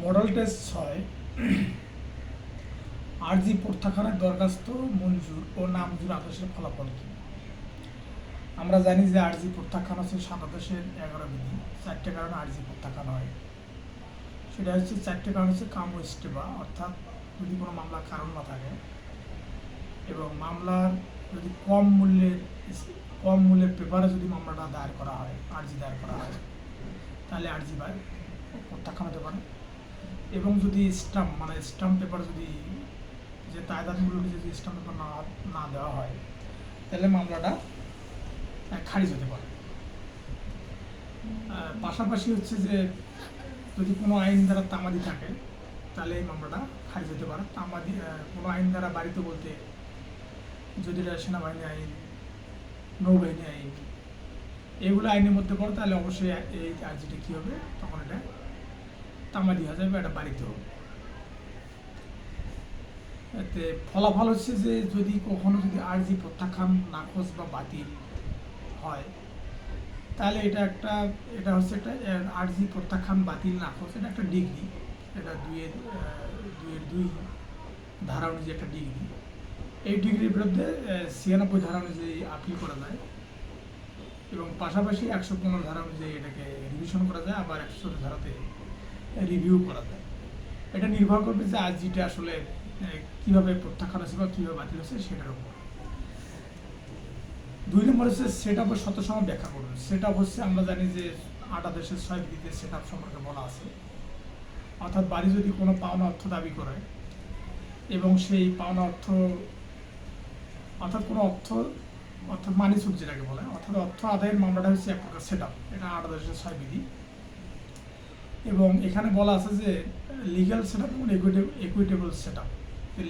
Model test 6 আরজি প্রত্যাখ্যানের দরখাস্ত মঞ্জুর ও নামঞ্জুর আদেশের ফলাফল কি? আমরা জানি যে আরজি প্রত্যাখ্যান হচ্ছে 7 আদেশের 11 বিধি। 4টে কারণে আরজি প্রত্যাখ্যান হয়। সেটা হচ্ছে 4টে কারণ হচ্ছে কাম ইস্তেফা, অর্থাৎ যদি কোনো মামলার কারণ না থাকে এবং মামলার যদি কম মূল্যের পেপারে যদি মামলাটা দায়ের করা হয়, আরজি দায়ের করা হয়, তাহলে আরজি প্রত্যাখ্যান হতে পারে। এবং যদি স্টাম্প পেপার যদি যে তায়দাদমূলক যদি স্টাম্প পেপার না দেওয়া হয়, তাহলে মামলাটা খারিজ হতে পারে। পাশাপাশি হচ্ছে যে যদি কোনো আইন দ্বারা তামাদি থাকে, তাহলে এই মামলাটা খারিজ হতে পারে। তামাদি কোনো আইন দ্বারা বাড়িতে বলতে যদি এটা সেনাবাহিনী আইন, নৌবাহিনী আইন, এগুলো আইনের মধ্যে পড়ে, তাহলে অবশ্যই এই আর্জিটা কী হবে, তখন এটা তামাদি হয়ে যাবে, এটা বাড়িতে হবে। এতে ফলাফল হচ্ছে যে যদি কখনো যদি আরজি প্রত্যাখ্যান নাকচ বা বাতিল হয়, তাহলে এটা হচ্ছে একটা আরজি প্রত্যাখ্যান বাতিল নাকচ, এটা একটা ডিগ্রি, এটা দুইয়ের 2 ধারা অনুযায়ী একটা ডিগ্রি। এই ডিগ্রির বিরুদ্ধে 96 ধারা অনুযায়ী আপিল করা যায় এবং পাশাপাশি 115 ধারা অনুযায়ী এটাকে রিভিশন করা যায়, আবার 114 ধারাতে রিভিউ করা যায়। এটা নির্ভর করবে যে আরজিটা আসলে কীভাবে প্রত্যাখ্যান হচ্ছে বা কীভাবে বাতিল হচ্ছে সেটার উপর। 2 নম্বর হচ্ছে সেট আপের শর্তসমূহ ব্যাখ্যা করবে। সেট আপ হচ্ছে আমরা জানি যে 8 আদেশের 6 বিধিতে সেট আপ সম্পর্কে বলা আছে। অর্থাৎ বাড়ি যদি কোনো পাওনা অর্থ দাবি করে এবং সেই পাওনা অর্থ অর্থাৎ কোনো অর্থাৎ মানি সুট যেটাকে বলে, অর্থাৎ অর্থ আদায়ের মামলাটা হচ্ছে এক প্রকার সেট আপ। এটা 8 আদেশের 6 বিধি। এবং এখানে বলা আছে যে লিগ্যাল সেট আপ এবং equitable set up.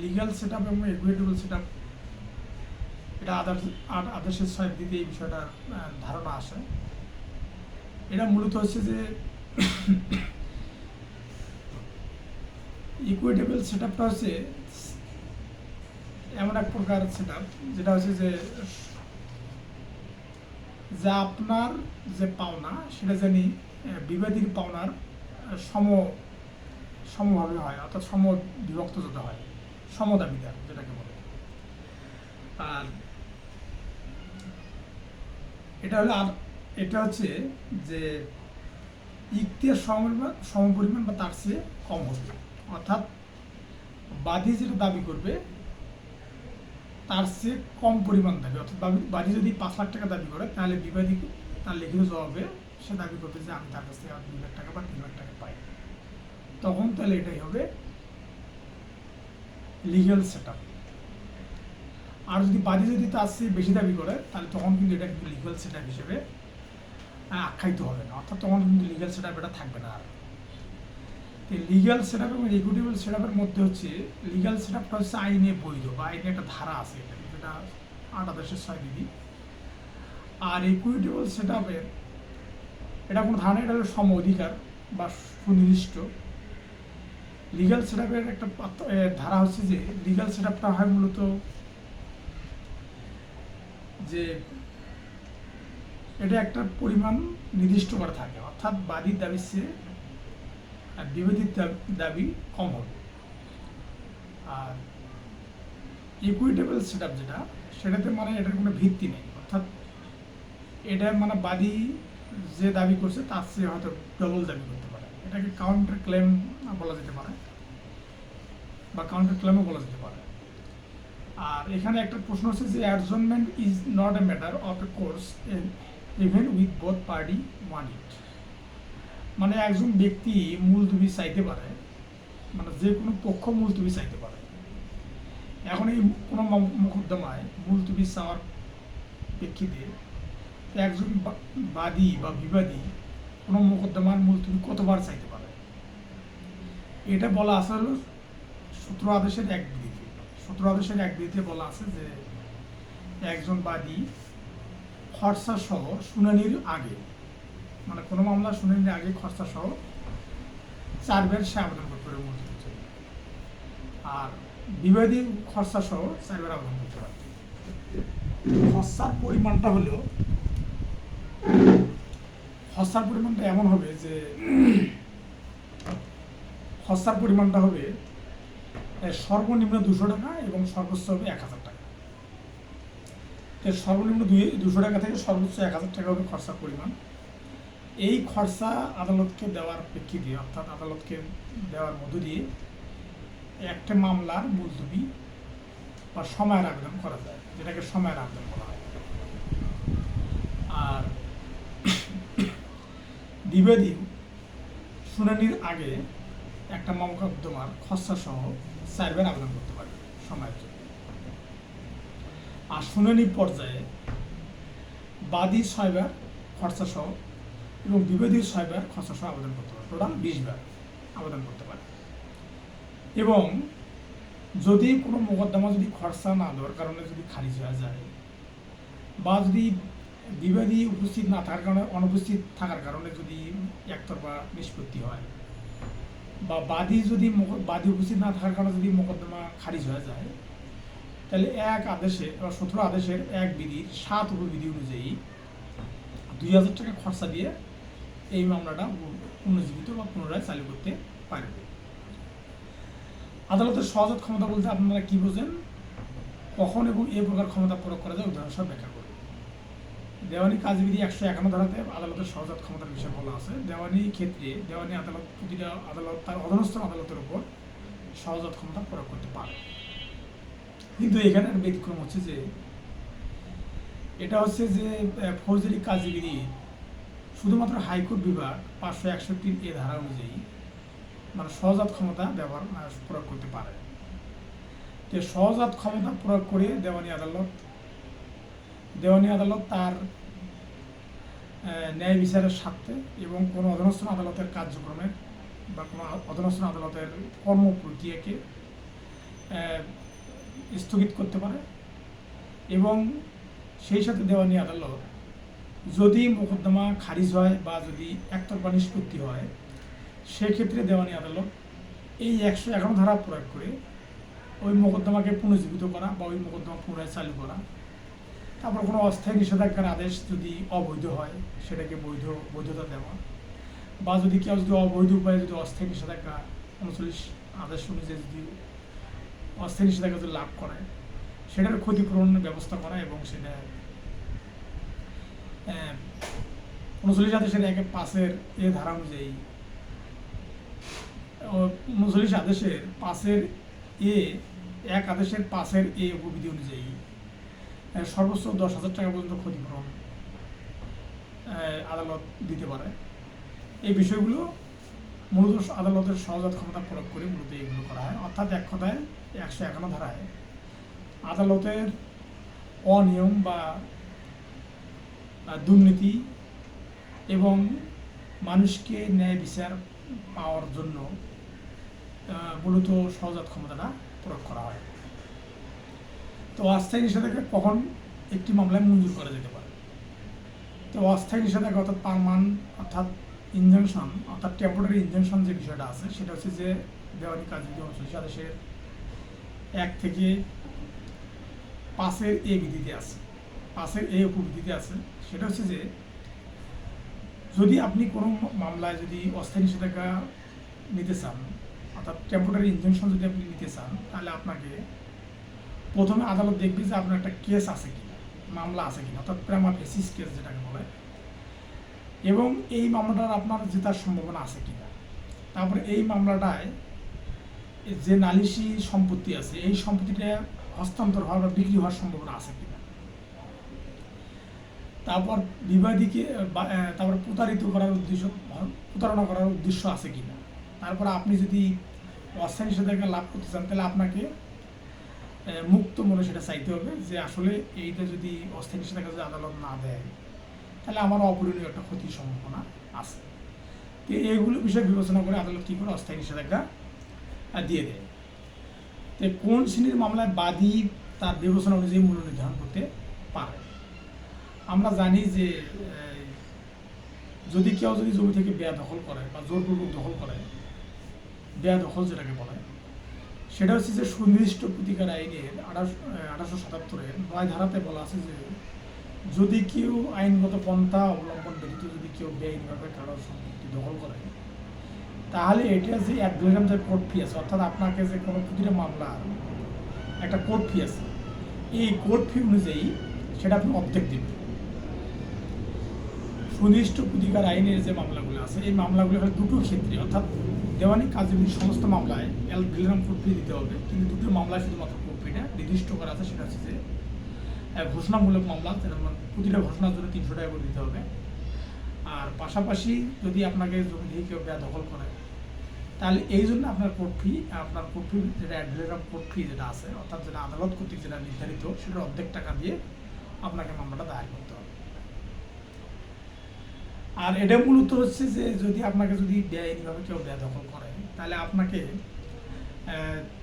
Legal set up এবং ইকুইটেবল সেট আপ এটা আদেশের 6 বিধিতে এই বিষয়টার ধারণা আসে। এটা মূলত হচ্ছে যে ইকুইটেবল সেট আপটা হচ্ছে এমন এক প্রকার সেট আপ যেটা হচ্ছে যে যা আপনার যে পাওনা সেটা জানি বিবাদীর পাওনার সমভাবে হয়, অর্থাৎ বিভক্ত যাতে হয়, সমদাবিদার যেটাকে বলে। আর এটা হচ্ছে যে ইখতিয়ার সমপরিমাণ বা তার চেয়ে কম হবে, অর্থাৎ বাদী যেটা দাবি করবে তার চেয়ে কম পরিমাণ দাবি। অর্থাৎ বাদী যদি 5 লাখ টাকা দাবি করে, তাহলে বিবাদী তার লিখিত জবাবে সে দাবি করবে যে আমি তার কাছ থেকে 2 লাখ টাকা বা 3 লাখ টাকা পাই, তখন তাহলে এটাই হবে লিগ্যাল সেট আপ। আর যদি বাদী যদি তার চেয়ে বেশি দাবি করে, তাহলে তখন কিন্তু এটা কিন্তু লিগ্যাল সেট আপ হিসেবে আখ্যায়িত হবে না, অর্থাৎ তখন কিন্তু লিগ্যাল সেট আপ এটা থাকবে না। আর লিগ্যাল সেট আপ এবং ইকুইটেবল সেট আপের মধ্যে হচ্ছে লিগ্যাল সেট আপটা হচ্ছে আইনে বৈধ বা আইনে একটা ধারা আছে, যেটা 8 আদেশের 6 বিধি। আর ইকুইটেবল সেট আপের এটা কোনো ধারণা, এটা হলো সম অধিকার বা সুনির্দিষ্ট। লিগ্যাল সেট আপের একটা ধারা হচ্ছে যে লিগ্যাল সেট আপটা হয় মূলত যে এটা একটা পরিমাণ নির্দিষ্ট করা থাকে, অর্থাৎ বাদীর দাবির চেয়ে বিবাদীর দাবি কম হবে। আর ইকুইটেবল সেট আপ সেটাতে এটার কোনো ভিত্তি নেই, অর্থাৎ এটা বাদী যে দাবি করছে তার চেয়ে হয়তো ডবল দাবি করতে পারে। এটাকে কাউন্টার ক্লেম বলা যেতে পারে বা কাউন্টার ক্লেমও বলা যেতে পারে। আর এখানে একটা প্রশ্ন হচ্ছে যে adjournment is not a matter of A course even with both party want ইট। একজন ব্যক্তি মুলতবি চাইতে পারে, যে কোনো পক্ষ মুলতবি চাইতে পারে। এখন এই কোনো মোকদ্দমায় মুলতবি চাওয়ার প্রেক্ষিতে একজন বাদী বা বিবাদী কোনো মোকদ্দমার মুলতবি কতবার চাইতে পারে, এটা বলা আছে হলো 17 আদেশের 1 বিধিতে। 17 আদেশের 1 বিধিতে বলা আছে যে একজন বাদী খরচা সহ শুনানির আগে, কোনো মামলা শুনানির আগে খরচা সহ 4 বার সে আবেদন করতে পারে মুলতবির জন্য। আর বিবাদী খরচা সহ 4 বার আবেদন করতে পারে। খরচার পরিমাণটা এমন হবে যে খরচার পরিমাণটা হবে সর্বনিম্ন 200 টাকা এবং সর্বোচ্চ হবে 1000 টাকা। তো সর্বনিম্ন 200 টাকা থেকে সর্বোচ্চ 1000 টাকা হবে খরচার পরিমাণ। এই খরচা আদালতকে দেওয়ার প্রেক্ষিতে, অর্থাৎ আদালতকে দেওয়ার মধ্য দিয়ে একটা মামলার মুলতবি বা সময়ের আবেদন করা যায়, যেটাকে সময়ের আবেদন বলা হয়। আর বিবাদী শুনানির আগে একটা মোকদ্দমার খসড়া সহ 4 বার আবেদন করতে পারবে সময়ের জন্য। আর শুনানি পর্যায়ে বাদী 6 বার খসড়া সহ এবং বিবাদী 6 বার খসড়া সহ আবেদন করতে পারে, টোটাল 20 বার আবেদন করতে পারে। এবং যদি কোনো মোকদ্দমা যদি খরচা না দেওয়ার কারণে যদি খারিজ হয়ে যায়, বা যদি বিবাদী উপস্থিত না থাকার কারণে, অনুপস্থিত থাকার কারণে যদি একতরফা নিষ্পত্তি হয়, বা বাদী উপস্থিত না থাকার কারণে যদি মোকদ্দমা খারিজ হয়ে যায়, তাহলে এক আদেশে বা 17 আদেশের এক বিধির 7 উপবিধি অনুযায়ী 2000 টাকা খরচা দিয়ে এই মামলাটা পুনর্জীবিত বা পুনরায় চালু করতে পারবে। আদালতের সহজাত ক্ষমতা বলতে আপনারা কি বোঝেন, কখন এবং এ প্রকার ক্ষমতা প্রয়োগ করা যায় উদাহরণ সব ব্যাখ্যা করবে। দেওয়ানি কাজবিধি 151 ধারাতে আদালতের সহজাত ক্ষমতার বিষয় বলা আছে। দেওয়ানি ক্ষেত্রে দেওয়ানি আদালত প্রতিটা আদালত তার অধীনস্থ আদালতের উপর সহজাত ক্ষমতা প্রয়োগ করতে পারে। কিন্তু এখানে ব্যতিক্রম হচ্ছে যে এটা হচ্ছে যে ফৌজদারি কাজবিধি শুধুমাত্র হাইকোর্ট বিভাগ 561 এ ধারা অনুযায়ী মানে সহজাত ক্ষমতা প্রয়োগ করতে পারে। তো সহজাত ক্ষমতা প্রয়োগ করে দেওয়ানি আদালত তার ন্যায় বিচারের স্বার্থে এবং কোনো অধীনস্থ আদালতের কার্যক্রমের বা কোনো অধীনস্থ আদালতের কর্ম প্রক্রিয়াকে স্থগিত করতে পারে। এবং সেই সাথে দেওয়ানি আদালত যদি মোকদ্দমা খারিজ হয় বা যদি একতরফা নিষ্পত্তি হয়, সেক্ষেত্রে দেওয়ানি আদালত এই 151 ধারা প্রয়োগ করে ওই মোকদ্দমাকে পুনর্জীবিত করা বা ওই মোকদ্দমা পুনরায় চালু করা। তারপর কোনো অস্থায়ী নিষেধাজ্ঞার আদেশ যদি অবৈধ হয়, সেটাকে বৈধতা দেওয়া, বা যদি কেউ যদি অবৈধ উপায়ে যদি অস্থায়ী নিষেধাজ্ঞা 39 আদেশ অনুযায়ী যদি অস্থায়ী নিষেধাজ্ঞা যদি লাভ করে, সেটার ক্ষতিপূরণের ব্যবস্থা করা এবং সেটা 39 আদেশের 1-5 এ ধারা অনুযায়ী 39 আদেশের 5 আদেশের 5 এ উপবিধি অনুযায়ী সর্বোচ্চ 10,000 টাকা পর্যন্ত ক্ষতিপূরণ আদালত দিতে পারে। এই বিষয়গুলো মূলত আদালতের সহজাত ক্ষমতা প্রয়োগ করে মূলত এগুলো করা হয়। অর্থাৎ এক কথায় 151 ধারায় আদালতের অনিয়ম বা দুর্নীতি এবং মানুষকে ন্যায় বিচার পাওয়ার জন্য মূলত সহজাত ক্ষমতাটা প্রয়োগ করা হয়। তো অস্থায়ী নিষেধাজ্ঞা কখন একটি মামলায় মঞ্জুর করা যেতে পারে? তো অস্থায়ী নিষেধাজ্ঞা অর্থাৎ অর্থাৎ ইনজাংশন অর্থাৎ টেম্পোরারি ইনজাংশন যে বিষয়টা আছে, সেটা হচ্ছে যে দেওয়ানি কাজবিধি 39 আদেশের 1 থেকে 5 এ বিধিতে আছে, 5 এ উপবিধিতে আছে। সেটা হচ্ছে যে যদি আপনি কোনো মামলায় যদি অস্থায়ী নিষেধাজ্ঞা নিতে চান, অর্থাৎ টেম্পোরারি ইনজাংশন যদি আপনি নিতে চান, তাহলে আপনাকে প্রথমে আদালত দেখবে যে আপনার একটা কেস আছে কিনা, মামলা আছে কিনা, অর্থাৎ প্রাইমা ফেসিস কেস যেটাকে বলে, এবং এই মামলাটার আপনার জেতার সম্ভাবনা আছে কিনা। তারপরে এই মামলাটায় যে নালিশি সম্পত্তি আছে, এই সম্পত্তিটা হস্তান্তর হওয়ার বা বিক্রি হওয়ার সম্ভাবনা আছে কিনা। তারপর বিবাদীকে তারপর প্রতারণা করার উদ্দেশ্য আছে কিনা। তারপর আপনি যদি অস্থায়ী নিষেধাজ্ঞা লাভ করতে চান, তাহলে আপনাকে মুক্ত মনে সেটা চাইতে হবে যে আসলে এইটা যদি অস্থায়ী নিষেধাজ্ঞা যদি আদালত না দেয়, তাহলে আমার অপূরণীয় একটা ক্ষতির সম্ভাবনা আছে। তো এইগুলো বিষয় বিবেচনা করে আদালত কী করে অস্থায়ী নিষেধাজ্ঞা দিয়ে দেয়। তো কোন শ্রেণীর মামলায় বাদী তার বিবেচনা অনুযায়ী মূল্য নির্ধারণ করতে পারে? আমরা জানি যে যদি কেউ যদি জমি থেকে বেদখল করে বা জোরপূর্বক দখল করে, বেদখল যেটাকে বলে, সেটা হচ্ছে যে সুনির্দিষ্ট প্রতিকার আইনের 1877-এর 9 ধারাতে বলা আছে যে যদি কেউ আইনগত পন্থা অবলম্বন ব্যতীত যদি কেউ বেআইনিভাবে কারোর সম্পত্তি দখল করে, তাহলে এটা যে অ্যাডভেলাম যে কোর্ট ফি আছে, অর্থাৎ আপনাকে যে কোনো প্রতিটা মামলার একটা কোর্ট ফি আছে, এই কোর্ট ফি অনুযায়ী সেটা আপনি অর্ধেক দেবেন। সুনির্দিষ্ট প্রতিকার আইনের যে মামলাগুলো আছে, এই মামলাগুলো হলো দুটো ক্ষেত্রে, অর্থাৎ দেওয়ানি কার্যবিধি সমস্ত মামলায় অ্যাডভেলাম কোর্ট ফি দিতে হবে, কিন্তু দুটো মামলায় শুধুমাত্র কোর্ট ফিটা নির্দিষ্ট করা আছে। সেটা হচ্ছে যে ঘোষণামূলক মামলা, যেমন প্রতিটা ঘোষণার জন্য 300 টাকা করে দিতে হবে। আর পাশাপাশি যদি আপনাকে জমি থেকে কেউ বেদখল করে, তাহলে এই জন্য আপনার কোর্ট ফি যেটা অ্যাডভেলাম কোর্ট ফি যেটা আছে, অর্থাৎ যেটা আদালত কর্তৃক যেটা নির্ধারিত, সেটার অর্ধেক টাকা দিয়ে আপনাকে মামলাটা দায়ের করতে হবে। আর এটা মূলত হচ্ছে যে যদি বেআইনিভাবে কেউ বেদখল করে, তাহলে আপনাকে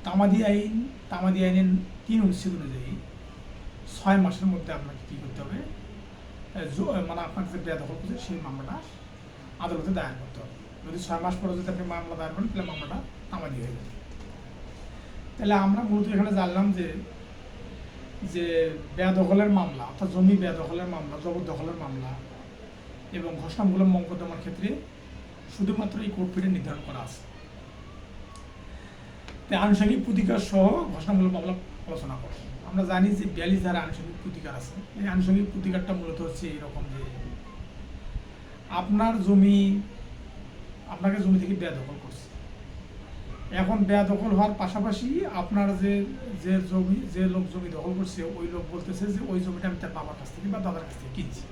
তামাদি আইনের 3 অনুচ্ছেদ অনুযায়ী 6 মাসের মধ্যে আপনাকে কী করতে হবে, মানে আপনাকে যে বেদখল করছে সেই মামলাটা আদালতে দায়ের করতে হবে। যদি 6 মাস পরে যদি আপনি মামলা দায়ের করেন, তাহলে মামলাটা তামাদি হয়ে যাবে। তাহলে আমরা মূলত এখানে জানলাম যে বেদখলের মামলা, অর্থাৎ জমি বেদখলের মামলা, জবরদখলের মামলা এবং ঘোষণামূলক মোকদ্দমার ক্ষেত্রে শুধুমাত্র এই কোর্ট ফিটা নির্ধারণ করা আছে। তাই আনুষঙ্গিক প্রতিকার সহ ঘোষণামূলক মামলা আলোচনা করব। আমরা জানি যে 42 ধারা আনুষঙ্গিক প্রতিকার আছে। এই আনুষঙ্গিক প্রতিকারটা মূলত হচ্ছে এরকম যে আপনাকে জমি থেকে বেদখল করছে। এখন বেদখল হওয়ার পাশাপাশি আপনার যে লোক জমি দখল করছে, ওই লোক বলতেছে যে ওই জমিটা আমি তার বাবার কাছ থেকে বা দাদার কাছ থেকে কিনছি।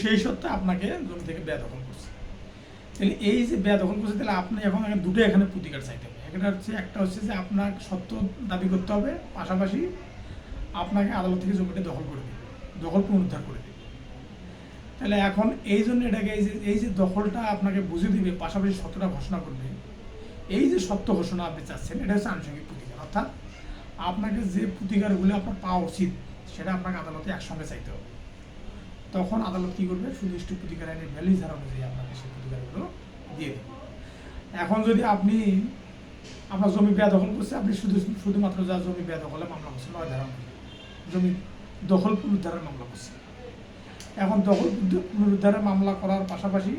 সেই সত্ত্বে আপনাকে জমি থেকে বেদখল করছে। তাহলে এই যে বেদখল করছে, তাহলে আপনি এখন দুটো এখানে প্রতিকার চাইতে হবে। একটা হচ্ছে যে আপনার সত্য দাবি করতে হবে, পাশাপাশি আপনাকে আদালত থেকে জমিটা দখল করে দেবে, দখল পুনরুদ্ধার করে দেবে। তাহলে এখন এই জন্য এটাকে এই যে দখলটা আপনাকে বুঝে দিবে, পাশাপাশি সত্যটা ঘোষণা করবে, এই যে সত্য ঘোষণা আপনি চাচ্ছেন, এটা হচ্ছে আনুষঙ্গিক প্রতিকার। অর্থাৎ আপনাকে যে প্রতিকারগুলো আপনার পাওয়া উচিত, সেটা আপনাকে আদালতে একসঙ্গে চাইতে হবে। তখন আদালত কী করবে, সুনির্দিষ্ট প্রতিকার আইনের 42 ধারা অনুযায়ী আপনাকে সেই প্রতিকারগুলো দিয়ে দেবে। এখন যদি আপনার জমি বেদখল করছে, আপনি শুধুমাত্র যা জমি বেদখলে মামলা করছে 9 ধারা অনুযায়ী জমি দখল পুনরুদ্ধারের মামলা করছে। এখন দখল পুনরুদ্ধারের মামলা করার পাশাপাশি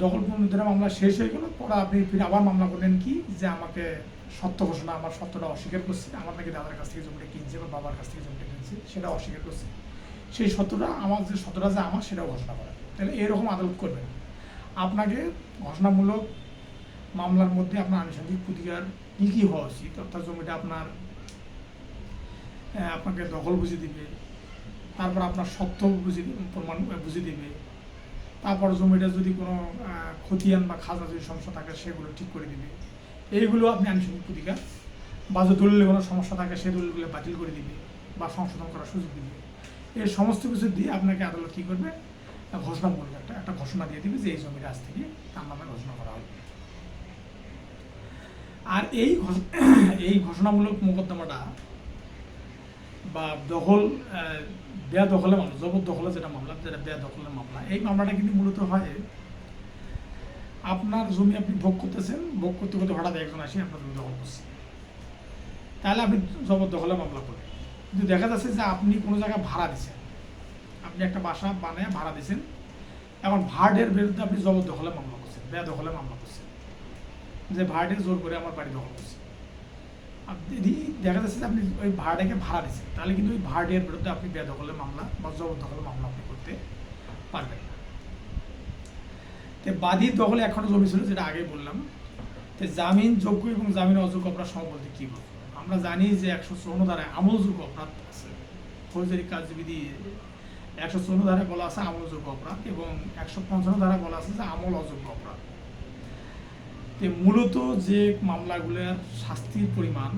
দখল পুনরুদ্ধারের মামলা শেষ হয়ে গেল, পরে আপনি ফিরে আবার মামলা করলেন কি, যে আমাকে সত্য ঘোষণা, আমার সত্যটা অস্বীকার করছে, আমার নাকি দাদার কাছ থেকে জমিটা কিনছে বা বাবার কাছ থেকে জমিটা কিনছে, সেটা অস্বীকার করছে। সেই সত্যটা আমার সেটাও ঘোষণা করা। তাহলে এরকম আদালত করবেন। আপনাকে ঘোষণামূলক মামলার মধ্যে আপনার আনুষঙ্গিক প্রতিকার কী হওয়া উচিত, অর্থাৎ জমিটা আপনাকে দখল বুঝিয়ে দিবে, তারপর আপনার সত্য প্রমাণ বুঝিয়ে দিবে, তারপর জমিটা যদি কোনো খতিয়ান বা খাজনা যদি সমস্যা থাকে সেগুলো ঠিক করে দিবে। এইগুলো আপনি আনুষঙ্গিক প্রতিকার, বা যদি দলিলে কোনো সমস্যা থাকে সেই দলিলগুলো বাতিল করে দিবে বা সংশোধন করার সুযোগ দিবে। এই সমস্ত কিছু দিয়ে আপনাকে আদালত কী করবে, ঘোষণামূলক একটা ঘোষণা দিয়ে দিবে যে এই জমিটা আজ থেকে তার নামে ঘোষণা করা হবে। আর এই ঘোষণামূলক মোকদ্দমাটা বা বেদখলের মামলা, জবরদখলের যেটা বেদখলের মামলা, এই মামলাটা কিন্তু মূলত হয় আপনার জমি আপনি ভোগ করতেছেন, ভোগ করতে করতে হঠাৎ একজন আসে আপনার জমি দখল করছে, তাহলে আপনি জবরদখলের মামলা করেন। কিন্তু দেখা যাচ্ছে যে আপনি কোনো জায়গায় ভাড়া দিচ্ছেন, আপনি একটা বাসা বানিয়ে ভাড়া দিচ্ছেন, এখন ভাড়াটের বিরুদ্ধে আপনি জবরদখলের মামলা করছেন, বেদখলের মামলা করছেন, যে ভাড়াটে জোর করে আমার বাড়ি দখল করছে। যদি দেখা যাচ্ছে যে আপনি ওই ভাড়াটাকে ভাড়া দিচ্ছেন, তাহলে কিন্তু ওই ভাড়াটের বিরুদ্ধে আপনি বেদখলের মামলা বা জবরদখলের মামলা আপনি করতে পারবেন না। তো বাদীর দখলে এখনো জমি ছিল, যেটা আগে বললাম। তো জামিনযোগ্য এবং জামিন অযোগ্য অপরাধ সহ বলতে কী বলবো, আমরা জানি যে 154 ধারায় আমলযোগ্য অপরাধ আছে। ফৌজদারি কার্যবিধি 154 ধারায় বলা আছে আমলযোগ্য অপরাধ, এবং 155 ধারায় বলা আছে যে আমল অযোগ্য অপরাধ। তো মূলত যে মামলাগুলোর শাস্তির পরিমাণ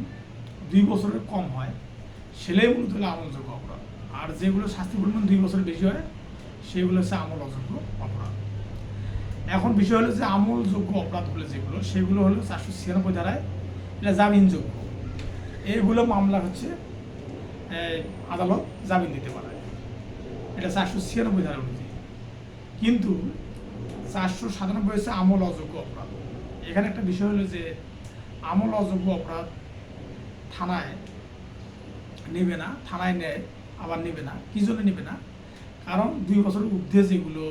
2 বছরের কম হয়, সেটাই মূলত হলো আমলযোগ্য অপরাধ। আর যেগুলো শাস্তির পরিমাণ 2 বছরের বেশি হয়, সেগুলো হচ্ছে আমল অযোগ্য অপরাধ। এখন বিষয় হলো যে আমলযোগ্য অপরাধগুলো যেগুলো, সেগুলো হলো 496 ধারায় এটা জামিনযোগ্য। এইগুলো মামলা হচ্ছে আদালত জামিন দিতে পারে, এটা 496 ধারা অনুযায়ী। কিন্তু 497 হচ্ছে আমল অযোগ্য অপরাধ। এখানে একটা বিষয় হলো যে আমল অযোগ্য অপরাধ থানায় নেবে না, থানায় নেয় আবার নেবে না। কী জন্য নেবে না? কারণ 2 বছরের ঊর্ধ্বে যেগুলো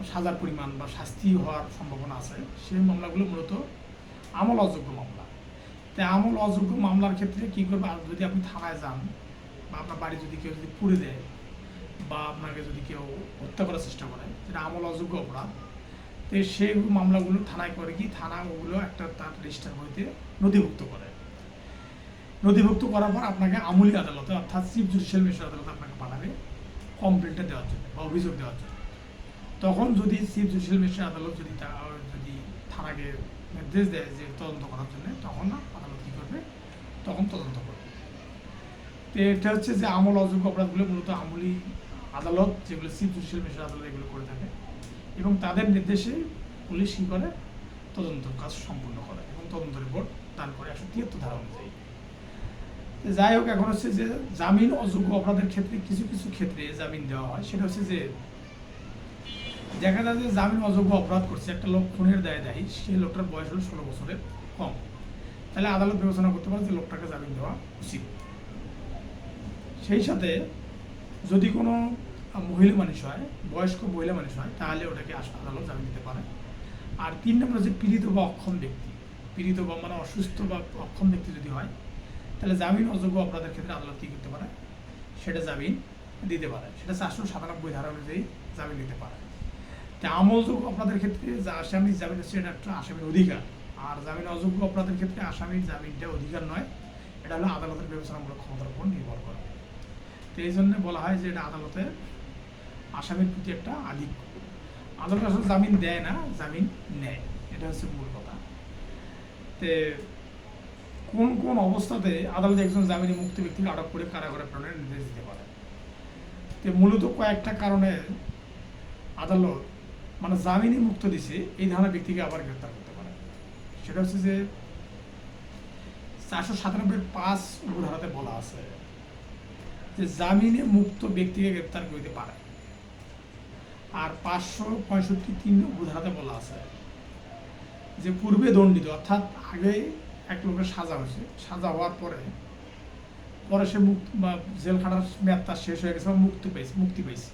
সাজার পরিমাণ বা শাস্তি হওয়ার সম্ভাবনা আছে, সেই মামলাগুলো মূলত আমল অযোগ্য মামলা। তাই আমল অযোগ্য মামলার ক্ষেত্রে কী করবে, যদি আপনি থানায় যান বা আপনার বাড়ি যদি কেউ যদি পুড়ে দেয় বা আপনাকে যদি কেউ হত্যা করার চেষ্টা করে, যেটা আমল অযোগ্য অপরাধ, তো সেই মামলাগুলো থানায় করে কি, থানা ওগুলো একটা তার রেজিস্টার বইতে নথিভুক্ত করে। নথিভুক্ত করার পর আপনাকে আমলি আদালতে অর্থাৎ চিফ জুডিশিয়াল ম্যাজিস্ট্রেট আদালতে আপনাকে পাঠাবে কমপ্লেনটা দেওয়ার জন্য বা অভিযোগ দেওয়ার জন্য। তখন যদি চিফ জুডিশিয়াল ম্যাজিস্ট্রেট আদালত যদি থানাকে নির্দেশ দেয় যে তদন্ত করার জন্য, তখন আদালত কী করবে, তখন তদন্ত করবে। তো এটা হচ্ছে যে আমল অযোগ্য অপরাধগুলো মূলত আমলি আদালত, যেগুলো চিফ জুডিশিয়াল ম্যাজিস্ট্রেট আদালত এগুলো করে থাকে, এবং তাদের নির্দেশে পুলিশ কী করে, তদন্ত কাজ সম্পূর্ণ করে এবং তদন্ত রিপোর্ট দান করে 173 ধারা অনুযায়ী। যাই হোক, এখন হচ্ছে যে জামিন অযোগ্য অপরাধের ক্ষেত্রে কিছু কিছু ক্ষেত্রে জামিন দেওয়া হয়। সেটা হচ্ছে যে দেখা যায় যে জামিন অযোগ্য অপরাধ করছে, একটা লোক খুনের দায়ে দায়ী, সেই লোকটার বয়স হলো 16 বছরের কম, তাহলে আদালত বিবেচনা করতে পারে যে লোকটাকে জামিন দেওয়া উচিত। সেই সাথে যদি কোনো মহিলা মানুষ হয়, বয়স্ক মহিলা মানুষ হয়, তাহলে ওটাকে আদালত জামিন দিতে পারে। আর 3 নম্বর হচ্ছে পীড়িত বা অক্ষম ব্যক্তি, পীড়িত বা মানে অসুস্থ বা অক্ষম ব্যক্তি যদি হয়, তাহলে জামিন অযোগ্য অপরাধের ক্ষেত্রে আদালত কী করতে পারে, সেটা জামিন দিতে পারে। সেটা 497 ধারা অনুযায়ী জামিন দিতে পারে। তাই আমলযোগ্য অপরাধের ক্ষেত্রে যে আসামির জামিন হচ্ছে এটা একটা আসামির অধিকার, আর জামিন অযোগ্য অপরাধের ক্ষেত্রে আসামির জামিনটা অধিকার নয়, এটা হলো আদালতের বিবেচনামূলক ক্ষমতার উপর নির্ভর করে। তো এই জন্য বলা হয় যে এটা আদালতে আসামির প্রতি একটা আধিক্য। আদালত আসলে জামিন দেয় না, জামিন নেয়, এটা হচ্ছে মূল কথা। তে কোন কোন অবস্থাতে আদালত একজন জামিনে মুক্ত ব্যক্তিকে আটক করে কারাগারে প্রেরণের নির্দেশ দিতে পারে। তো মূলত কয়েকটা কারণে আদালত মানে জামিনে মুক্ত দিছে এই ধরনের ব্যক্তিকে আবার গ্রেপ্তার করতে পারে। সেটা হচ্ছে যে 497(5) উপধারাতে বলা আছে যে জামিনে মুক্ত ব্যক্তিকে গ্রেপ্তার করতে পারে। আর 565(3) উপধারাতে বলা আছে যে পূর্বে দণ্ডিত, অর্থাৎ আগে এক লোকের সাজা হয়েছে, সাজা হওয়ার পরে সে মুক্তি বা জেল খাটার মেয়াদ তার শেষ হয়ে গেছে বা মুক্তি পেয়েছে,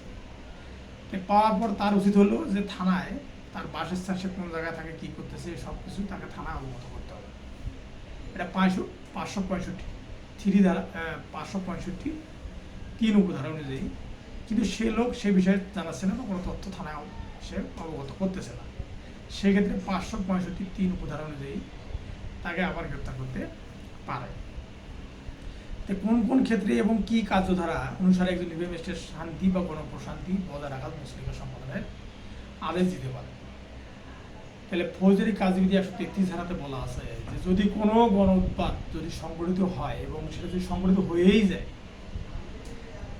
পাওয়ার পর তার উচিত হলো যে থানায় তার বাসস্থান, সে কোন জায়গায় থাকে, কী করতেছে, সব কিছু তাকে থানায় অবগত করতে হবে। এটা 565(3) ধারা 565(3) উপধারা অনুযায়ী। কিন্তু সে লোক সে বিষয়ে জানাচ্ছে না বা কোনো তথ্য থানায় সে অবগত করতেছে না, সেক্ষেত্রে 565(3) উপধারা অনুযায়ী তাকে আবার গ্রেপ্তার করতে পারে। তো কোন কোন ক্ষেত্রে এবং কি কার্যধারা অনুসারে একজন নির্বাহী ম্যাজিস্ট্রেট শান্তি বা গণপ্রশান্তি বজায় রাখার মুসলিকা সম্পাদনের আদেশ দিতে পারে। তাহলে ফৌজদারি কাজবিধি 133 ধারাতে বলা আছে যে যদি কোনো গণ উৎপাত যদি সংগঠিত হয় এবং সেটা যদি সংগঠিত হয়েই যায়,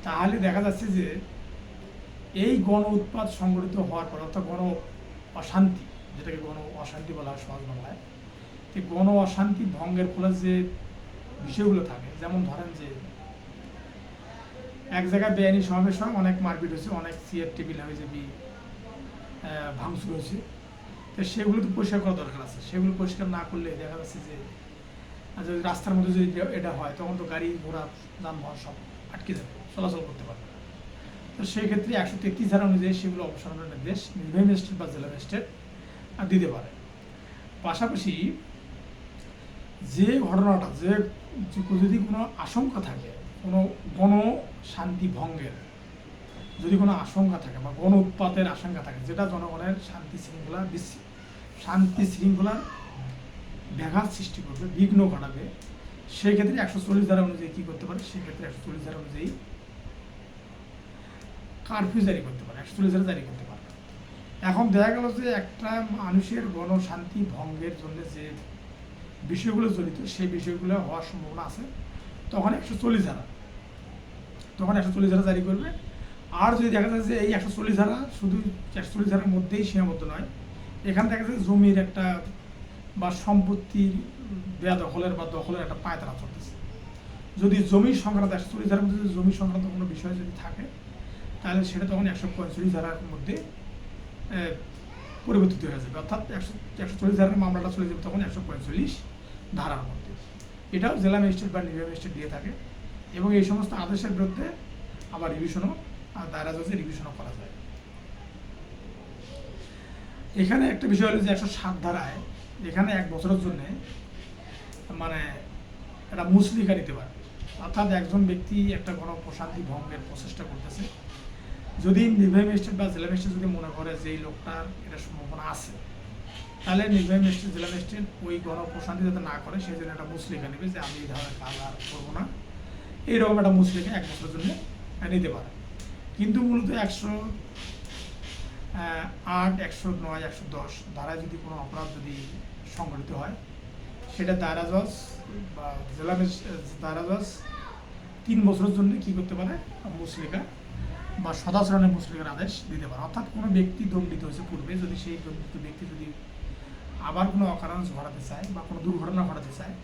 তাহলে দেখা যাচ্ছে যে এই গণ উৎপাত সংগঠিত হওয়ার পর, অর্থাৎ গণ অশান্তি, যেটাকে গণ অশান্তি বলা হয় সহজ বাংলায়, এই গণ অশান্তি ভঙ্গের ফলে যে বিষয়গুলো থাকে, যেমন ধরেন যে এক জায়গায় বেআইনি সমাবেশ হয়, অনেক মারপিট হয়েছে, অনেক চেয়ার টেবিল হাবিজাবি ভাঙচুর হয়েছে, তো সেগুলো তো পরিষ্কার করা দরকার আছে। সেগুলো পরিষ্কার না করলে দেখা যাচ্ছে যে যদি রাস্তার মধ্যে যদি এটা হয়, তখন তো গাড়ি ঘোড়া যানবাহন সব আটকে যাবে, চলাচল করতে পারবে। তো সেই ক্ষেত্রে 133 ধারা অনুযায়ী সেগুলো অপসারণের নির্দেশ নির্বাহী ম্যাজিস্ট্রেট বা জেলা ম্যাজিস্ট্রেট দিতে পারে। পাশাপাশি যে ঘটনাটা যদি কোনো আশঙ্কা থাকে, কোনো গণ শান্তি ভঙ্গের যদি কোনো আশঙ্কা থাকে বা গণ উৎপাতের আশঙ্কা থাকে, যেটা জনগণের শান্তি শৃঙ্খলার ব্যাঘাত সৃষ্টি করবে, বিঘ্ন ঘটাবে, সেই ক্ষেত্রে 140 ধারা অনুযায়ী কী করতে পারে, সেক্ষেত্রে 140 ধারা অনুযায়ী কারফিউ জারি করতে পারে, 140 ধারা জারি করতে পারে। এখন দেখা গেল যে একটা মানুষের গণশান্তি ভঙ্গের জন্য যে বিষয়গুলো জড়িত, সেই বিষয়গুলো হওয়ার সম্ভাবনা আছে, তখন 140 ধারা জারি করবে। আর যদি দেখা যায় যে এই 140 ধারা শুধু 140 ধারার মধ্যেই সীমাবদ্ধ নয়, এখানে দেখা যায় জমির একটা বা সম্পত্তির বেদখলের বা দখলের একটা পায়তারা চলতেছে, যদি জমি সংক্রান্ত 140 ধারার মধ্যে জমি সংক্রান্ত কোনো বিষয় যদি থাকে, তাহলে সেটা তখন 145 ধারার মধ্যে পরিবর্তিত হয়ে যাবে, অর্থাৎ 140 ধারার মামলাটা চলে যাবে তখন 145 ধারার মধ্যে। এটাও জেলা ম্যাজিস্ট্রেট বা নির্বাহী ম্যাজিস্ট্রেট দিয়ে থাকে, এবং এই সমস্ত আদেশের বিরুদ্ধে আবার রিভিশনও দায়রা জজে রিভিশনও করা যায়। এখানে একটা বিষয় হলো যে 107 ধারায় এখানে 1 বছরের জন্য মানে একটা মুচলেকা নিতে পারে, অর্থাৎ একজন ব্যক্তি একটা গণপ্রশান্তি ভঙ্গের প্রচেষ্টা করতেছে, যদি নির্বাহী ম্যাজিস্ট্রেট বা জেলা ম্যাজিস্ট্রেট যদি মনে করে যে এই লোকটার এটা সম্ভাবনা আছে, তাহলে নির্বাহী ম্যাজিস্ট্রেট জেলা ম্যাজিস্ট্রেট ওই গণপ্রশান্তি যাতে না করে সেই জন্য একটা মুচলেকা নেবে যে আমি এই ধরনের কাজ আর করবো না, এইরকম একটা মুচলেকা 1 বছরের জন্য নিতে পারে। কিন্তু মূলত 108, 109, 110 ধারায় যদি কোনো অপরাধ যদি সংঘটিত হয়, সেটা দায়রা জজ বা জেলা দায়রা জজ 3 বছরের জন্য কী করতে পারে, মুচলেকা বা সদাচরণের মুচলেকার আদেশ দিতে পারে। অর্থাৎ কোনো ব্যক্তি দণ্ডিত হয়েছে পূর্বে, যদি সেই দণ্ডিত ব্যক্তি যদি আবার কোনো অকারেন্স ঘটাতে চায় বা কোনো দুর্ঘটনা ঘটাতে চায়,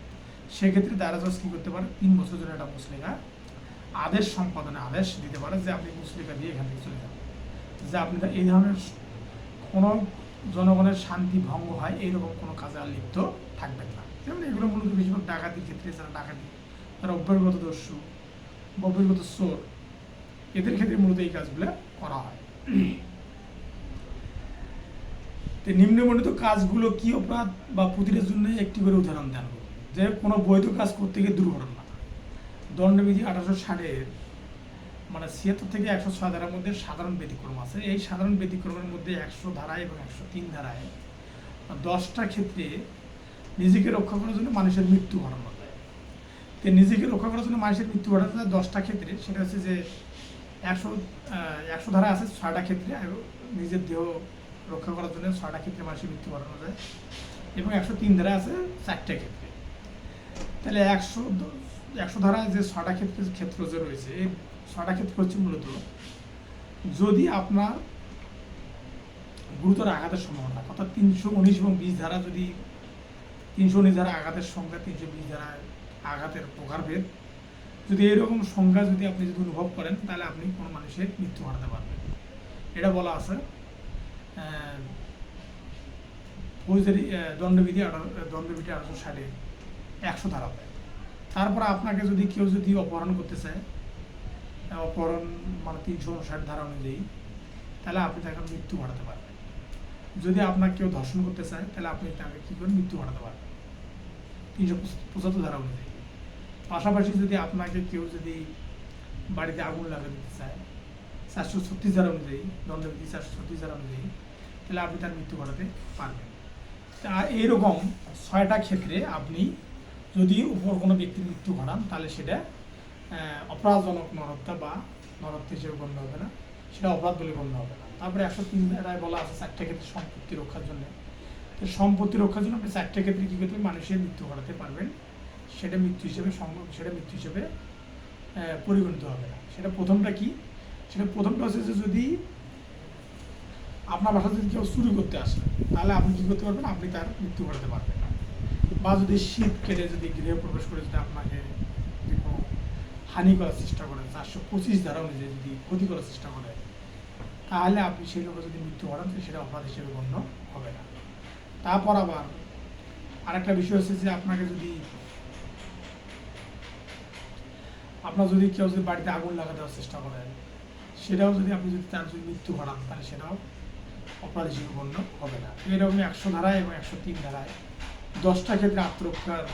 সেক্ষেত্রে দায়রা জজ কী করতে পারে, 3 বছরের জন্য একটা মুচলেকা আদেশ সম্পাদনে আদেশ দিতে পারে যে আপনি মুচলেকা দিয়ে এখান থেকে চলে যান, যে আপনি এই ধরনের কোনো জনগণের শান্তি ভঙ্গ হয় এইরকম কোনো কাজে আর লিপ্ত থাকবেন না। যেমন এগুলো মূলত বেশিরভাগ ডাকাতির ক্ষেত্রে, যারা ডাকাতি, তারা অভ্যাসগত দস্যু বা অভ্যাসগত চোর, এদের ক্ষেত্রে মূলত এই কাজগুলো করা হয়। তো নিম্নবর্ণিত কাজগুলো কি অপরাধ বা প্রতিটার জন্য একটি করে উদাহরণ দেন। যে কোনো বৈধ কাজ করতে গিয়ে দুর্ঘটনা, দণ্ডবিধি 1860-এর মানে 76 থেকে 106 ধারার মধ্যে সাধারণ ব্যতিক্রম আছে। এই সাধারণ ব্যতিক্রমের মধ্যে 100 ধারায় এবং 103 ধারায় 10টা ক্ষেত্রে নিজেকে রক্ষা করার জন্য মানুষের মৃত্যু ঘটানো যায়। তো নিজেকে রক্ষা করার জন্য মানুষের মৃত্যু ঘটানো যায় 10টা ক্ষেত্রে। সেটা হচ্ছে যে 100 ধারা আছে 6টা ক্ষেত্রে, নিজের দেহ রক্ষা করার জন্য 6টা ক্ষেত্রে মানুষের মৃত্যু ঘটানো যায়, এবং 103 ধারা আছে 4টা ক্ষেত্রে। তাহলে 100 ধারায় যে 6টা ক্ষেত্র যে রয়েছে, এই 6টা ক্ষেত্র হচ্ছে মূলত যদি আপনার গুরুতর আঘাতের সম্ভাবনা, অর্থাৎ 319 এবং 20 ধারা, যদি 319 ধারা আঘাতের সংখ্যা, 320 ধারায় আঘাতের প্রকারভেদ, যদি এরকম সংখ্যা যদি আপনি যদি অনুভব করেন, তাহলে আপনি কোনো মানুষের মৃত্যু ঘটাতে পারবেন। এটা বলা আছে ফৌজদারি দণ্ডবিধি 1860-এর 100 ধারাতে। তারপর আপনাকে যদি কেউ যদি অপহরণ করতে চায়, অপহরণ মানে 359 ধারা অনুযায়ী, তাহলে আপনি তাকে মৃত্যু ঘটাতে পারবেন। যদি আপনাকে কেউ ধর্ষণ করতে চায়, তাহলে আপনি তাকে কী করে মৃত্যু ঘটাতে পারবেন 375 ধারা অনুযায়ী। পাশাপাশি যদি আপনাকে কেউ যদি বাড়িতে আগুন লাগিয়ে দিতে চায় 436 ধারা অনুযায়ী, দণ্ডবিধি 436 ধারা অনুযায়ী, তাহলে আপনি তার মৃত্যু ঘটাতে পারবেন। তা এইরকম 6টা ক্ষেত্রে আপনি যদি উপর কোনো ব্যক্তির মৃত্যু ঘটান, তাহলে সেটা অপরাধজনক নরহত্যা বা নরহত্যা হিসেবে গণ্য হবে না, সেটা অপরাধ বলে গণ্য হবে না। তারপরে 103 ধারায় বলা আছে 4টা ক্ষেত্রে সম্পত্তি রক্ষার জন্য। তো সম্পত্তি রক্ষার জন্য আপনি 4টা ক্ষেত্রে কী করতে মানুষের মৃত্যু ঘটাতে পারবেন, সেটা মৃত্যু হিসেবে পরিগণিত হবে না। সেটা প্রথমটা কি, সেটা প্রথমটা হচ্ছে যে যদি আপনার বাসা যদি কেউ চুরি করতে আসে, তাহলে আপনি কী করতে পারবেন, আপনি তার মৃত্যু ঘটাতে পারবেন। বা যদি শীত কেটে যদি গৃহে প্রবেশ করে যদি আপনাকে যদি কোনো হানি করার চেষ্টা করে, 425 ধারা অনুযায়ী যদি ক্ষতি করার চেষ্টা করে, তাহলে আপনি সেই লোকের যদি মৃত্যু ঘটান, সেটা অপরাধ হিসেবে গণ্য হবে না। তারপর আবার আরেকটা বিষয় হচ্ছে যে আপনাকে যদি কেউ যদি বাড়িতে আগুন লাগা দেওয়ার চেষ্টা করে, সেটাও যদি আপনি যদি তার যদি মৃত্যু ঘটান, তাহলে সেটাও অপরাধ হিসেবে গণ্য হবে না। এরকম 100 ধারায় এবং 103 ধারায় 10টা ক্ষেত্রে আত্মরক্ষার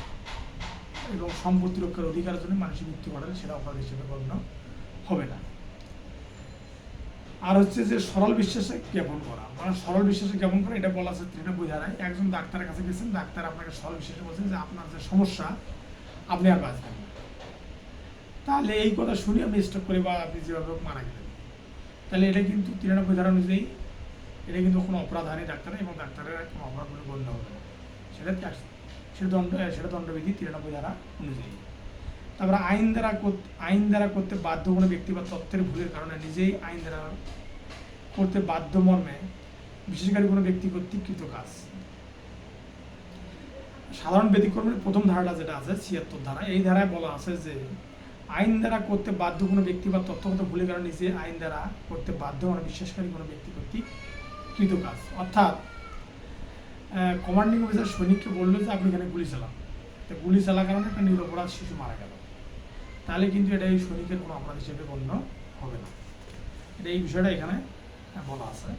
এবং সম্পত্তি রক্ষার অধিকারের জন্য মানুষের মৃত্যু ঘটালে সেটা অপরাধ হিসেবে গণ্য হবে না। আর হচ্ছে যে সরল বিশ্বাসে জ্ঞাপন করা, মানে সরল বিশ্বাসে জ্ঞাপন করা, এটা বলা আছে 93 ধারায়। একজন ডাক্তারের কাছে গেছেন, ডাক্তার আপনাকে সরল বিশ্বাসে বলছেন যে আপনার যে সমস্যা আপনি আর বাঁচবেন না, তাহলে এই কথা শুনে আপনি স্টপ করে বা আপনি যেভাবে মারা গেলেন, তাহলে এটা কিন্তু 93 ধারা অনুযায়ী এটা কিন্তু কোনো অপরাধ হয়নি ডাক্তার, এবং ডাক্তারের কোনো অপরাধ বলে গণ্য হবে না। সেটা দণ্ডবিধি 93 ধারা অনুযায়ী। তারপরে আইন দ্বারা করতে বাধ্য কোনো ব্যক্তি বা তথ্যের ভুলের কারণে নিজেই আইন দ্বারা করতে বাধ্য মর্মে বিশেষকারী কোনো ব্যক্তি কর্তৃক কৃত কাজ। সাধারণ ব্যতিক্রমের প্রথম ধারাটা যেটা আছে 76 ধারা, এই ধারায় বলা আছে যে আইন দ্বারা করতে বাধ্য কোনো ব্যক্তি বা তথ্যগত ভুলের কারণে নিজে আইন দ্বারা করতে বাধ্য মানে বিশ্বাসকারী কোনো ব্যক্তি কর্তৃক কৃত কাজ। অর্থাৎ কমান্ডিং অফিসার সৈনিককে বললো যে আপনি এখানে গুলি চালান, তো গুলি চালার কারণে একটা নিরপরাধ শিশু মারা গেল, তাহলে কিন্তু এটা এই সৈনিকের কোনো অপরাধ হিসেবে গণ্য হবে না। এটা এই বিষয়টা এখানে বলা আছে।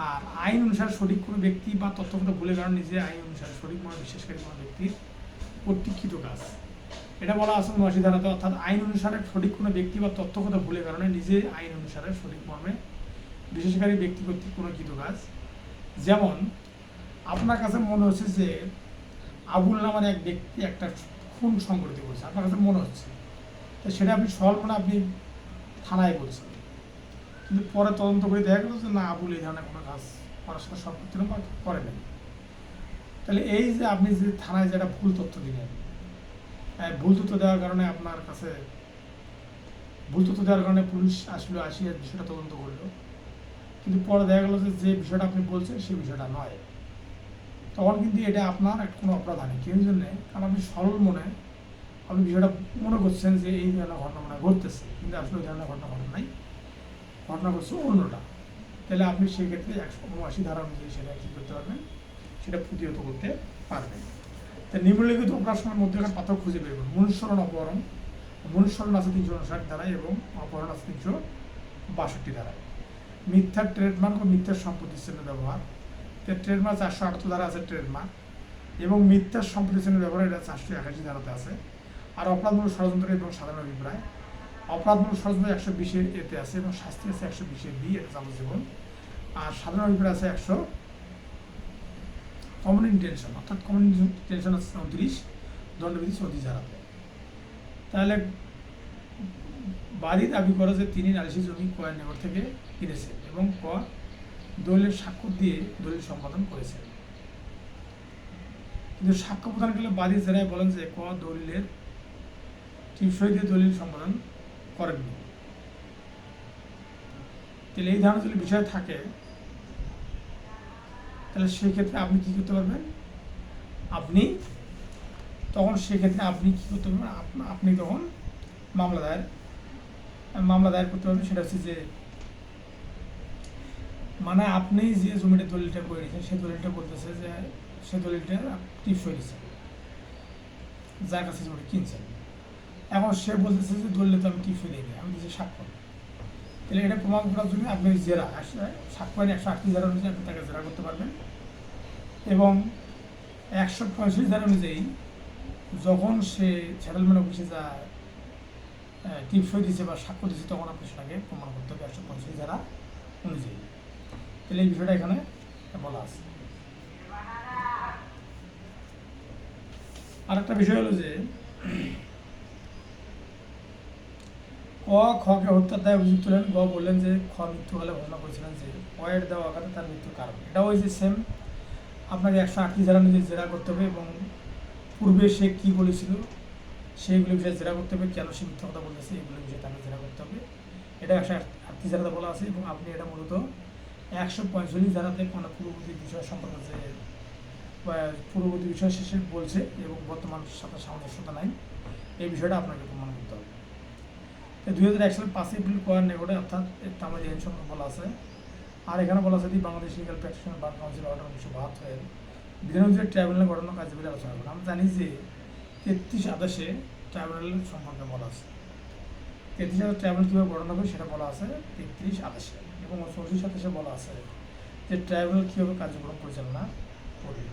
আর আইন অনুসারে সঠিক কোনো ব্যক্তি বা তথ্যগত ভুলের কারণে নিজে আইন অনুসারে সঠিক মনে বিশ্বাসকারী কোনো ব্যক্তির কর্তৃকৃত কাজ। এটা বলা আছে ৭৯ ধারাতে, অর্থাৎ আইন অনুসারে সঠিক কোনো ব্যক্তি বা তথ্যগত ভুলের কারণে নিজে আইন অনুসারে সঠিক মর্মে বিশেষকারী ব্যক্তি কর্তৃক কোনো কৃত কাজ। যেমন আপনার কাছে মনে হচ্ছে যে আবুল নামের এক ব্যক্তি একটা খুন সংঘটিত করেছে, আপনার কাছে মনে হচ্ছে, তো সেটা আপনি সরল আপনি থানায় বলছেন, কিন্তু পরে তদন্ত করে দেখা গেল যে না, আবুল এই ধরনের কোনো কাজ করার সাথে সম্পৃক্ত বা করে নেই। তাহলে এই যে আপনি যে থানায় যেটা ভুল তথ্য দিলেন, ভুল তথ্য দেওয়ার কারণে আপনার কাছে ভুল তথ্য দেওয়ার কারণে পুলিশ আসলে আসিয়া বিষয়টা তদন্ত করলো, কিন্তু পরে দেখা গেলো যে বিষয়টা আপনি বলছেন সেই বিষয়টা নয়, তখন কিন্তু এটা আপনার কোনো অপরাধ হয়নি। কেউ জন্য, কারণ আপনি সরল মনে আপনি বিষয়টা মনে করছেন যে এই ধরনের ঘটনা মনে ঘটতেছে, কিন্তু আসলে ওই ধরনের ঘটনা ঘটে নাই, ঘটনা ঘটছে অন্যটা। তাহলে আপনি সেক্ষেত্রে ১৭৯ ধারা অনুযায়ী সেটা কী করতে পারবেন, সেটা প্রতিহত করতে পারবেন। তা নিম্নলিখিত অপরাধের মধ্যেকার পার্থক্য খুঁজে বের করুন। মনুষ্যরণ অপহরণ, মনুষ্যরণ আছে ৩৫৯ ধারায় এবং অপহরণ আছে ৩৬২ ধারায়। মিথ্যার ট্রেডমার্ক ও মিথ্যার সম্পত্তি চিহ্নের ব্যবহার, ট্রেডমার্ক ৪৭৮ ধারা আছে ট্রেডমার্ক, এবং মিথ্যার সম্পত্তি চিহ্নের ব্যবহার এটা ৪৮১ ধারাতে আছে। আর অপরাধমূলক ষড়যন্ত্র এবং সাধারণ অভিপ্রায়, অপরাধমূলক ষড়যন্ত্র ১২০ এতে আছে এবং শাস্তি আছে ১২০ বি, এটা যাবজ্জীবন। আর সাধারণ অভিপ্রায় আছে ১০০, কমন ইন্টেনশন অর্থাৎ কমন ইন্টেনশন আছে ৩৯, দণ্ডবিধি ৩৪ ধারাতে। তাহলে বাদী দাবি করে যে তিনি নালিশি জমি ক্রয়ের নিকট থেকে কিনেছেন এবং ক দলিলের স্বাক্ষর দিয়ে দলিল সম্পাদন করেছেন। কিন্তু সাক্ষ্য প্রদান করলে বাদী জেরায় বলেন যে ক দলিলের টিপসই দিয়ে দলিল সম্পাদন করেননি। তাহলে এই ধরনের যদি বিষয় থাকে, তাহলে সেক্ষেত্রে আপনি কী করতে পারবেন, আপনি তখন সেক্ষেত্রে আপনি কী করতে পারবেন, আপনি তখন মামলা দায়ের করতে পারবেন। সেটা হচ্ছে যে মানে আপনি যে জমিটা দলিলটা করে রেখেছেন সেই দলিলটা বলতেছে যে সে দলিলটা টিপসই দিচ্ছেন যার কাছে জমিটা কিনছেন, এখন সে বলতেছে যে দলিলে তো আমি টিপসই দিইনি, আমি দিচ্ছি স্বাক্ষর। তাহলে এটা প্রমাণ করার জন্য আপনি জেরা স্বাক্ষর ১৩৮ ধারা অনুযায়ী আপনি তাকে জেরা করতে পারবেন, এবং ১৪৫ ধারা অনুযায়ী যখন সে সেটেলমেন্ট অফিসে যায় টিপসই দিচ্ছে বা স্বাক্ষর দিচ্ছে, তখন আপনি সেটাকে প্রমাণ করতে হবে ১৪৫ ধারা অনুযায়ী। তাহলে এই বিষয়টা এখানে বলা আছে। আরেকটা বিষয় হলো যে ক খকে হত্যার দায়ে অভিযুক্ত হলেন। গ বললেন যে খ মৃত্যুকালে ঘোষণা করেছিলেন যে কয়ের দেওয়া আঘাতে তার মৃত্যুর কারণ। এটাও ওই যে সেম, আপনাকে ১৩৮ ধারা অনুযায়ী জেরা করতে হবে এবং পূর্বে সে কী বলেছিল সেইগুলো বিষয়ে জেরা করতে হবে, কেন সে মিথ্যা কথা বলতেছে এগুলো বিষয়ে তাকে জেরা করতে হবে। এটা ১৩৮ ধারাতে বলা আছে, এবং আপনি এটা মূলত ১৪৫ ধারাতে কোনো পূর্ববর্তী বিষয় সম্পর্কে যে পূর্ববর্তী বিষয় শেষে বলছে এবং বর্তমান সাথে সামঞ্জস্যতা নাই, এই বিষয়টা আপনাকে প্রমাণ করতে হবে। ২০০১ সালের ৫ এপ্রিল কোয়ার নেগোডে অর্থাৎ তামাদি আইন সম্পর্কে বলা আছে। আর এখানে বলা আছে যে Bangladesh legal practitioner bar council order ১৯৭২ বিধান অনুযায়ী ট্রাইব্যুনালে ঘটনা কার্যকরী আলোচনা করবো। আমরা জানি যে ৩৩ আদেশে ট্রাইব্যুনাল সম্পর্কে বলা আছে, ৩৩ আদেশ ট্রাইব্যুনাল কীভাবে গঠন হবে সেটা বলা আছে ৩৩ আদেশে, এবং ৩৪ আদেশে বলা আছে যে ট্রাইব্যুনাল কীভাবে কার্যক্রম পরিচালনা করবে।